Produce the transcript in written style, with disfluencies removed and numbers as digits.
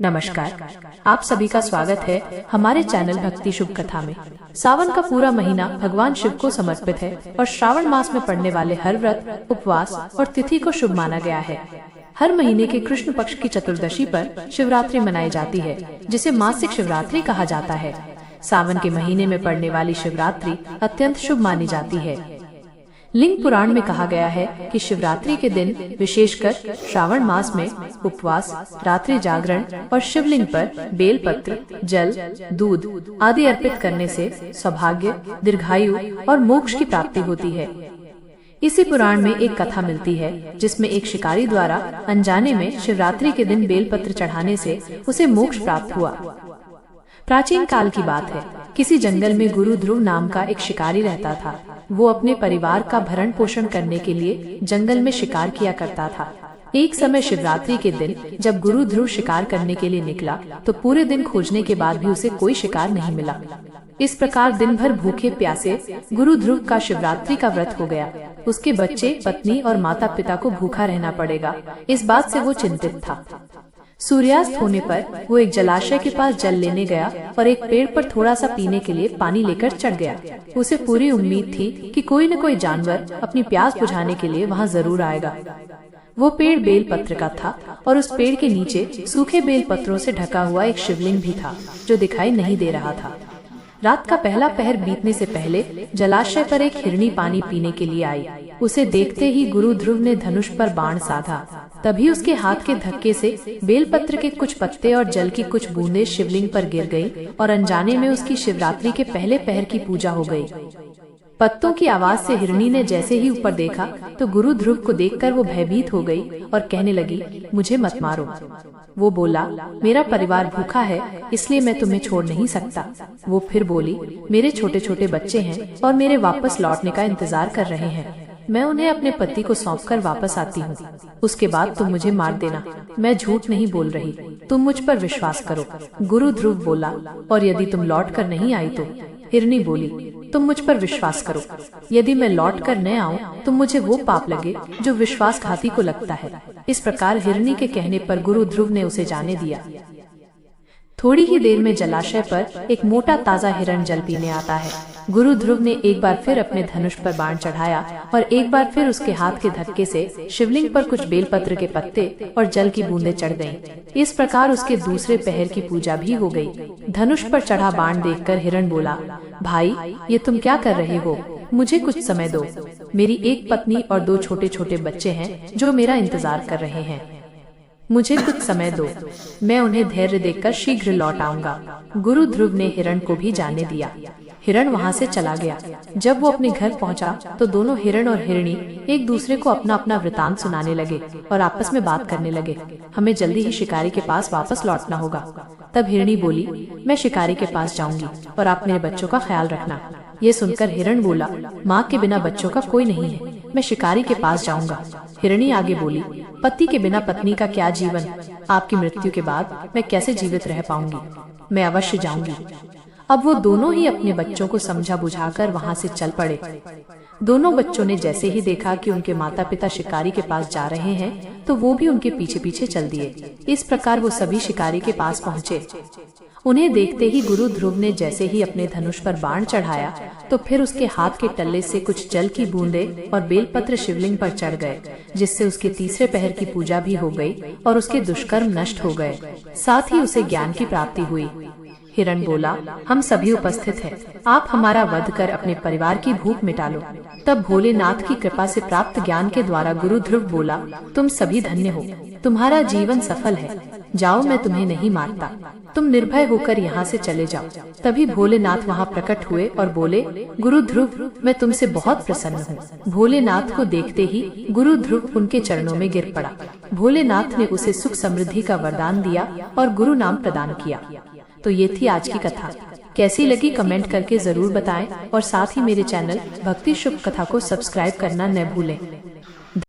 नमस्कार, आप सभी का स्वागत है हमारे चैनल भक्ति शुभ कथा में। सावन का पूरा महीना भगवान शिव को समर्पित है और श्रावण मास में पड़ने वाले हर व्रत, उपवास और तिथि को शुभ माना गया है। हर महीने के कृष्ण पक्ष की चतुर्दशी पर शिवरात्रि मनाई जाती है, जिसे मासिक शिवरात्रि कहा जाता है। सावन के महीने में पड़ने वाली शिवरात्रि अत्यंत शुभ मानी जाती है। लिंग पुराण में कहा गया है कि शिवरात्रि के दिन विशेषकर श्रावण मास में उपवास, रात्रि जागरण और शिवलिंग पर बेलपत्र, जल, दूध आदि अर्पित करने से सौभाग्य, दीर्घायु और मोक्ष की प्राप्ति होती है। इसी पुराण में एक कथा मिलती है जिसमें एक शिकारी द्वारा अनजाने में शिवरात्रि के दिन बेलपत्र चढ़ाने से उसे मोक्ष प्राप्त हुआ। प्राचीन काल की बात है। किसी जंगल में गुरु ध्रुव नाम का एक शिकारी रहता था। वो अपने परिवार का भरण पोषण करने के लिए जंगल में शिकार किया करता था। एक समय शिवरात्रि के दिन जब गुरु ध्रुव शिकार करने के लिए निकला तो पूरे दिन खोजने के बाद भी उसे कोई शिकार नहीं मिला। इस प्रकार दिन भर भूखे प्यासे गुरु ध्रुव का शिवरात्रि का व्रत हो गया। उसके बच्चे, पत्नी और माता पिता को भूखा रहना पड़ेगा, इस बात से वो चिंतित था। सूर्यास्त होने पर वो एक जलाशय के पास जल लेने गया और एक पेड़ पर थोड़ा सा पीने के लिए पानी लेकर चढ़ गया। उसे पूरी उम्मीद थी कि कोई न कोई जानवर अपनी प्यास बुझाने के लिए वहाँ जरूर आएगा। वो पेड़ बेल पत्र का था और उस पेड़ के नीचे सूखे बेल पत्रों से ढका हुआ एक शिवलिंग भी था जो दिखाई नहीं दे रहा था। रात का पहला पहर बीतने से पहले जलाशय पर एक हिरनी पानी पीने के लिए आई। उसे देखते ही गुरु ध्रुव ने धनुष पर बाण साधा। तभी उसके हाथ के धक्के से बेलपत्र के कुछ पत्ते और जल की कुछ बूंदें शिवलिंग पर गिर गईं और अनजाने में उसकी शिवरात्रि के पहले पहर की पूजा हो गई। पत्तों की आवाज से हिरनी ने जैसे ही ऊपर देखा तो गुरु ध्रुव को देखकर वो भयभीत हो गई और कहने लगी, मुझे मत मारो। वो बोला, मेरा परिवार भूखा है, इसलिए मैं तुम्हें छोड़ नहीं सकता। वो फिर बोली, मेरे छोटे छोटे बच्चे हैं और मेरे वापस लौटने का इंतजार कर रहे हैं। मैं उन्हें अपने पति को सौंपकर वापस आती हूँ। उसके बाद तुम मुझे मार देना। मैं झूठ नहीं बोल रही, तुम मुझ पर विश्वास करो। गुरु ध्रुव बोला, और यदि तुम लौट कर नहीं आई तो? हिरनी बोली, तुम मुझ पर विश्वास करो। यदि मैं लौट कर न आऊँ तो मुझे वो पाप लगे जो विश्वासघाती को लगता है। इस प्रकार हिरनी के कहने पर गुरु ध्रुव ने उसे जाने दिया। थोड़ी ही देर में जलाशय पर एक मोटा ताजा हिरण जल पीने आता है। गुरु ध्रुव ने एक बार फिर अपने धनुष पर बाण चढ़ाया और एक बार फिर उसके हाथ के धक्के से शिवलिंग पर कुछ बेलपत्र के पत्ते और जल की बूंदें चढ़ गईं। इस प्रकार उसके दूसरे पहर की पूजा भी हो गई। धनुष पर चढ़ा बाण देखकर हिरण बोला, भाई, ये तुम क्या कर रहे हो? मुझे कुछ समय दो। मेरी एक पत्नी और 2 छोटे छोटे बच्चे हैं जो मेरा इंतजार कर रहे हैं। मुझे कुछ समय दो, मैं उन्हें धैर्य देकर शीघ्र लौट आऊंगा। गुरु ध्रुव ने हिरण को भी जाने दिया। हिरण वहां से चला गया। जब वो अपने घर पहुंचा तो दोनों हिरण और हिरणी एक दूसरे को अपना अपना वृतांत सुनाने लगे और आपस में बात करने लगे। हमें जल्दी ही शिकारी के पास वापस लौटना होगा। तब हिरणी बोली, मैं शिकारी के पास जाऊंगी और आप मेरे बच्चों का ख्याल रखना। ये सुनकर हिरण बोला, माँ के बिना बच्चों का कोई नहीं है, मैं शिकारी के पास जाऊंगा। हिरणी आगे बोली, पति के बिना पत्नी का क्या जीवन? आपकी मृत्यु के बाद मैं कैसे जीवित रह पाऊंगी? मैं अवश्य जाऊंगी। अब वो दोनों ही अपने बच्चों को समझा बुझाकर वहां से चल पड़े। दोनों बच्चों ने जैसे ही देखा कि उनके माता पिता शिकारी के पास जा रहे हैं तो वो भी उनके पीछे पीछे चल दिए। इस प्रकार वो सभी शिकारी के पास पहुँचे। उन्हें देखते ही गुरु ध्रुव ने जैसे ही अपने धनुष पर बाण चढ़ाया तो फिर उसके हाथ के टल्ले से कुछ जल की बूंदें और बेलपत्र शिवलिंग पर चढ़ गए, जिससे उसके तीसरे पहर की पूजा भी हो गई और उसके दुष्कर्म नष्ट हो गए। साथ ही उसे ज्ञान की प्राप्ति हुई। हिरण बोला, हम सभी उपस्थित हैं, आप हमारा वध कर अपने परिवार की भूख मिटा लो। तब भोलेनाथ की कृपा से प्राप्त ज्ञान के द्वारा गुरु ध्रुव बोला, तुम सभी धन्य हो, तुम्हारा जीवन सफल है। जाओ, मैं तुम्हें नहीं मारता, तुम निर्भय होकर यहाँ से चले जाओ। तभी भोलेनाथ वहाँ प्रकट हुए और बोले, गुरु ध्रुव, मैं तुमसे बहुत प्रसन्न हूँ। भोलेनाथ को देखते ही गुरु ध्रुव उनके चरणों में गिर पड़ा। भोलेनाथ ने उसे सुख समृद्धि का वरदान दिया और गुरु नाम प्रदान किया। तो ये थी आज की कथा। कैसी लगी कमेंट करके जरूर बताएं और साथ ही मेरे चैनल भक्ति शुभ कथा को सब्सक्राइब करना न भूलें।